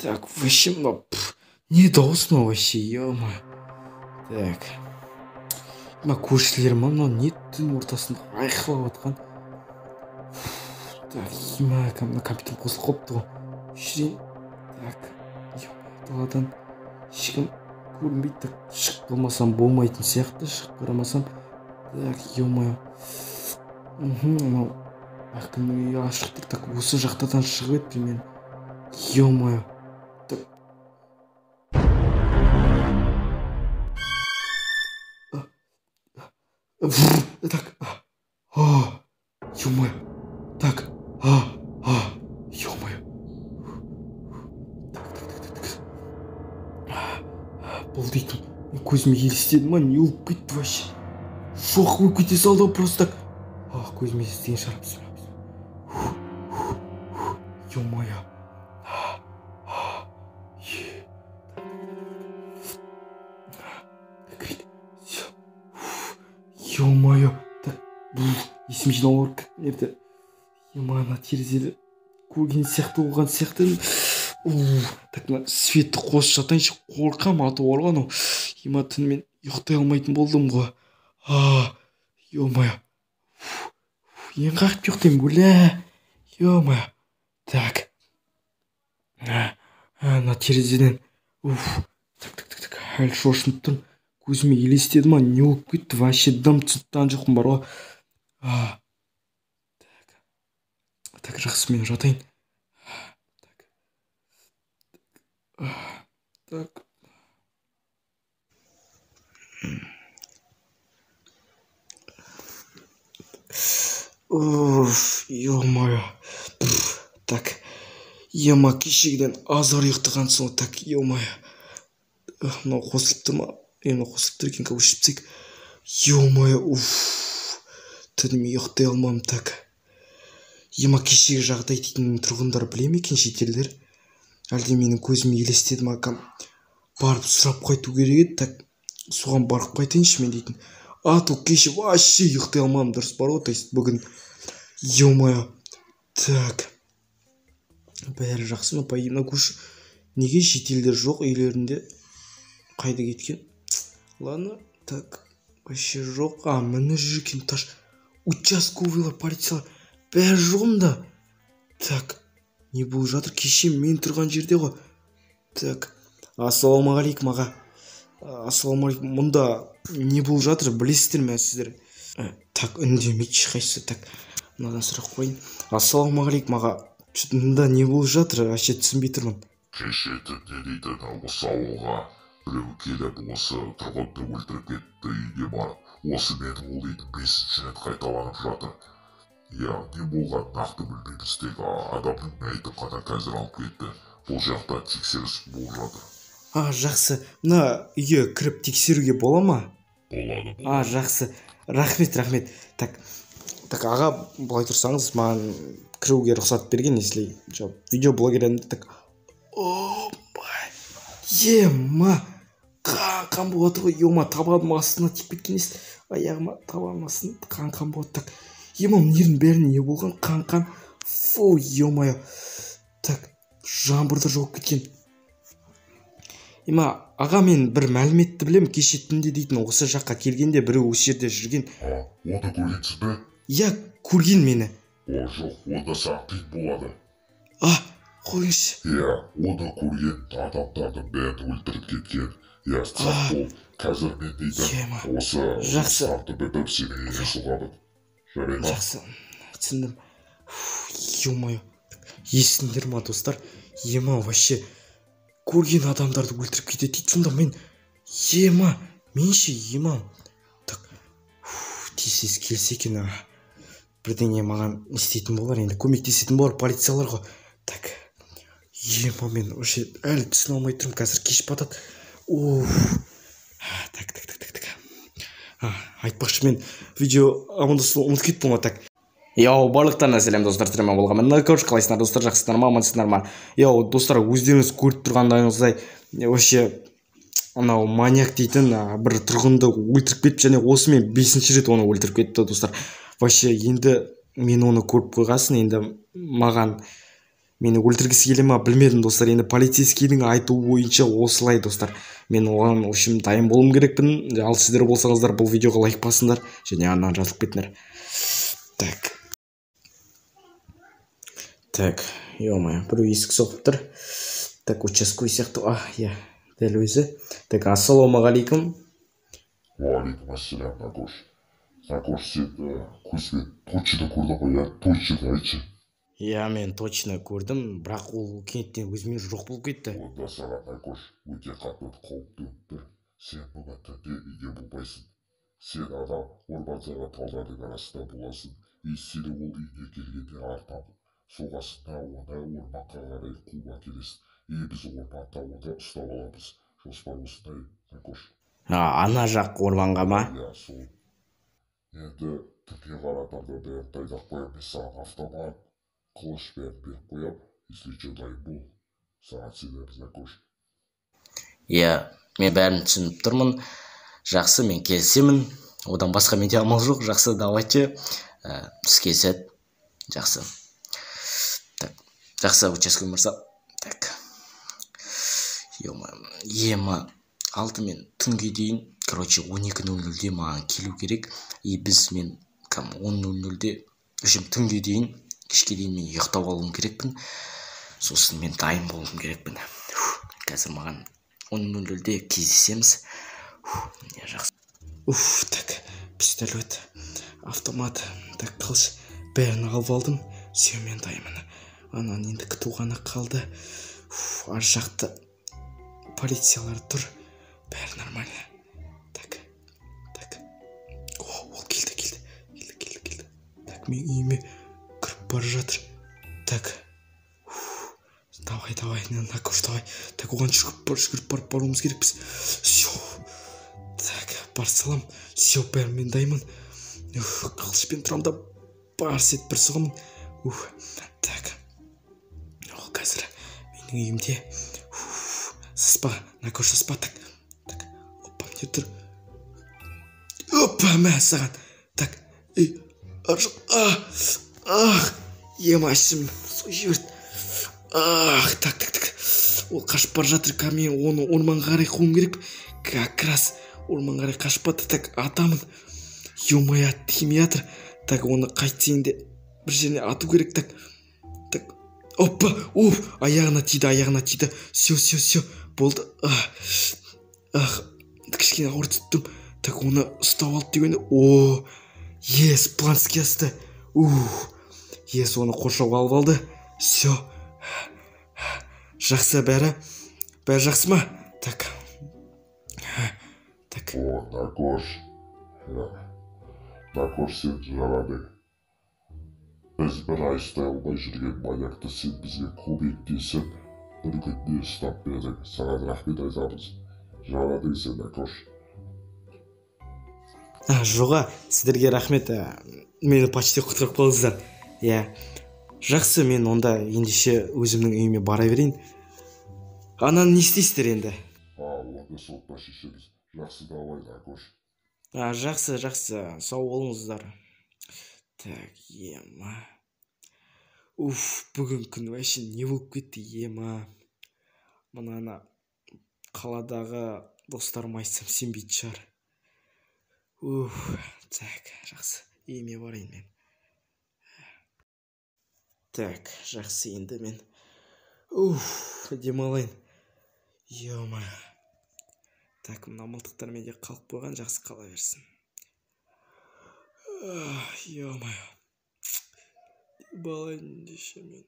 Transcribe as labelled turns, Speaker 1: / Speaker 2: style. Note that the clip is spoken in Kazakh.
Speaker 1: Так, вообще, не должно вообще, ё-моё. Так. Мына көршілерім мынау не түн ортасында айқайлап жатқан. Так, мына компьютер қосылып қалыпты ғой. Жүрейін. Так, даладан ешкім көрінбейді. Так, шығып қалмасам болмайтын сияқты, шығып қарамасам. Так, ё-моё. Мынау әкімнің үйі ашық тұр. Так, осы жақтадан шығып еді мен. Ё-моё. Так, ё-моё. Так, ё-моё. Бұл дейтін, мен көзіме елестеді ма, не болып кетті вообще. Шоқ болып кете салды просто так. Көзіме елестеген шығар. Ё-моё. Ё-моё. Так, есіме жинау керек. Ерді. Ана терезелі көрген сияқты болған сияқты. Так, светті қосып жатайыншы, қорқам атып бар ғой анау. Түнімен ұйықтай алмайтын болдым ғой. Ё-моё. Ең қақып ұйықтаймын, бөля. Ё-моё. Так. Ана терезеден. Так. Әлі шошынып тұрмын. Көзіме елестеді ма, не болып кетті, вообще дым тұттан жоқпын бар ғой. Так, жақсы, мен жатайын. Так. Ё-моё. Так. Кешегіден азар ұйықтаған соң, так, ё-моё. Мынау қосылыпты ма? Мынау қосылыпты екен, көшіп тек. Ё-моё. Түніме ұйықтай алмам, так. Кешегі жағдай дейтін тұрғындар біле ме екен, шетелдер? Әлде менің көзіме елестеді ма, барып сұрап қайту керек еді, так, соған барып қайтайыншы мен дейтін. Ол кеше вообще ұйықтай алмам, дұрыс бар ғой, то есть бүгін. Ё-моё. Так. Бәрі жақсы ма, пайымна көш. Неге шетелдер жоқ үйлерінде? Қайда кеткен? Ладно, так, вообще жоқ. Міне жүрген таш. Участковыйлар, полициялар. Бәрі жоғымда. Так, не болып жатыр? Кеше мен тұрған жерде ғой. Так, ассалаумағалейкум аға. Ассалаумағалейкум. Мұнда не болып жатыр? Білесіздер ме сіздер? Так, үндемейді ешқайсысы. Так, мынадан сұрақ қойын. Ассалаумағалейкум аға. Мұнда не болып жатыр? Вообще түсінбей тұрмын.
Speaker 2: Кеше түнде дейтін осы ауылға біреу келіп осы тұрғынды өлтіріп кетті, үйге барып. Осы менің ол дейтін 5-ші рет қайталанып жатыр. Не болған нақты білмейміз, тек адамның мәйітін ғана қазір алып кетті. Бұл жақта тексеріс болып жатыр.
Speaker 1: Жақсы. Мына үйге кіріп тексеруге бола ма?
Speaker 2: Болады.
Speaker 1: Жақсы. Рахмет. Так, аға, былай тұрсаңыз, маған кіруге рұқсат берген, если видеоблогерінде. Так. Қан болады ғой, табаным астына тиіп кеткен ес. Аяғыма табаным астына қан болады. Так, нердің бәріне не болған? Қан. Фу, ё-моё. Так, жаңбырда жоқ кеткен. Аға, мен бір мәліметті білем, кеше түнде дейтін осы жаққа келгенде біреу осы жерде жүрген.
Speaker 2: Оны көргенсіз бе?
Speaker 1: Көрген мені.
Speaker 2: Жоқ, онда саған қиын болады.
Speaker 1: Қойыңызшы.
Speaker 2: Оны көрген адамдардың бәрін өлтіріп кеткен. Сақ бол, қазір мен дейтін осы сақты бітіп сенің үйіне сұғамын. Жарай ма?
Speaker 1: Жақсы, түсіндім. Ё-моё. Есіңдер ма, достар? Вообще көрген адамдарды өлтіріп кетеді дейді. Сонда мен Так, тез келсе екен, бірдеңе маған істейтін болар, енді көмектесетін болар полициялар ғой. Так, мен вообще әлі түсіне алмай тұрмын, қазір кеш батады. Так. Айтпақшы, мен видео амандасуды ұмытып кеттім ма, так. Барлықтарына сәлем достар, тірема болғанмен. Қалайсыңдар достар, жақсысыңдар ма, амансыңдар ма? Достар, өздеріңіз көріп тұрғандайыңыздай, вообще анау маньяк дейтін бір тұрғынды өлтіріп кетті, және осы мен 5-ші рет оны өлтіріп кетті, достар. Вообще енді мен оны көріп қойғасын, енді маған мені өлтіргісі келе ма білмедім достар. Енді полицейскийдің айтуы бойынша осылай достар. Мен оған үшін дайын болуым керекпін. Ал сіздер болсаңыздар бұл видеоға лайк басыңдар және артынан жазылып кетіңдер. Так, ё-моё, біреу есік соғып тұр. Так, участковый сияқты. Иә, дәл өзі. Так, ассалаумағалейкум.
Speaker 2: Уағалейкум ассалам, Накош. Накош, сен көзбен точно көрдің ғой, иә? Точно айтшы.
Speaker 1: Иә, мен точно көрдім, бірақ ол кенеттен өзімен жоқ болып кетті.
Speaker 2: Онда саған, Накош, өте қатты қауіп төніп тұр. Сен бүгін түнде үйде болмайсың. Сен ана Орбанзаға талдардың арасында боласың. И сені ол үйіне келгенде артынан соғасың да оны орманға қарай қуып әкелесің. И біз орманда оны ұстап аламыз. Жоспар осындай, Накош.
Speaker 1: Ана жақ орманға ма?
Speaker 2: Иә, сол. Енді түнге қаратарда бәрін дайындап қоямын. Мен саған автомат, қылыш бәрін беріп қоямын. Если что, дайын бол. Саған сенеміз, Накош.
Speaker 1: Иә, мен бәрін түсініп тұрмын. Жақсы, мен келісемін. Одан басқа менде амал жоқ. Жақсы, давайте. Біз келіседі. Жақсы. Так, жақсы, участковый мырза. Так. Ема, алдымен түнге дейін, короче, 12:00-де маған келу керек. И мен 10:00-де, түнге дейін, кешке дейін мен ұйықтап алуым керекпін. Сосын мен дайын болуым керекпін. Қазір маған 10:00-де кездесеміз. Жақсы. Так, пистолет, автомат, так, қылыш, бәрін алып алдым. Все, мен дайынмын. Анан енді күту ғана қалды. Ар жақта полициялар тұр. Бәрі нормально. Так. Ол келді. Так, мен үйіме кіріп бара жатыр. Так. Давай, Накош, давай. Так, оған жүгіріп барып баруымыз керекпіз. Все. Так, бар салам. Все, бәрі мен дайынмын. Қылышпен тұрамда барс ет бір сұғымын. Так. Ол қазір менің үйімде. Саспа, Накош, саспа. Так. Опа, не тұр. Опа, мә саған. Так. Аржық. Емашым. Сой жіберді. Так. Ол қашып бар жатыр. Мен оны орманға қарай қуым керек. Как раз орманға қарай қашып барды. Так, атамын. Ё-моё, тимей жатыр. Так, оны қайтсең де бір жеріне ату керек. Так. Опа, аяғына тиді. Все. Болды. Кішкене ауыр тұттым. Так, оны ұстап алды дегенде. Ес, планский асты. Ес, оны қоршауға алып алды. Все. Жақсы, бәрі жақсы ма? Так.
Speaker 2: Накош, сен жарадың. Біз бір ай ұстай алмай жүрген маньякты сен бізге көмектесіп, бір күнде ұстап бердің. Саған рахмет айтамыз. Жарадың сен, Накош.
Speaker 1: Жоға, сіздерге рахмет. Мені почти құтырып қалдыңыздар. Иә. Жақсы, мен онда ендеше өзімнің үйіме бара берейін. Анан не істейсіздер енді?
Speaker 2: Онда сотта шешеміз. Жақсы, давай, Накош.
Speaker 1: Жақсы, сау болыңыздар. Так, ема. Бүгін күн вообще не болып кетті, ема. Мынаны қаладағы достарым айтсам сенбейтін шығар. Так, жақсы. Үйіме барайын мен. Так, жақсы, енді мен. Демалайын. Ё-моё. Так, мына мылтықтар менде қалып қойған, жақсы қала берсін. Ё-моё. Демалайын деше мен.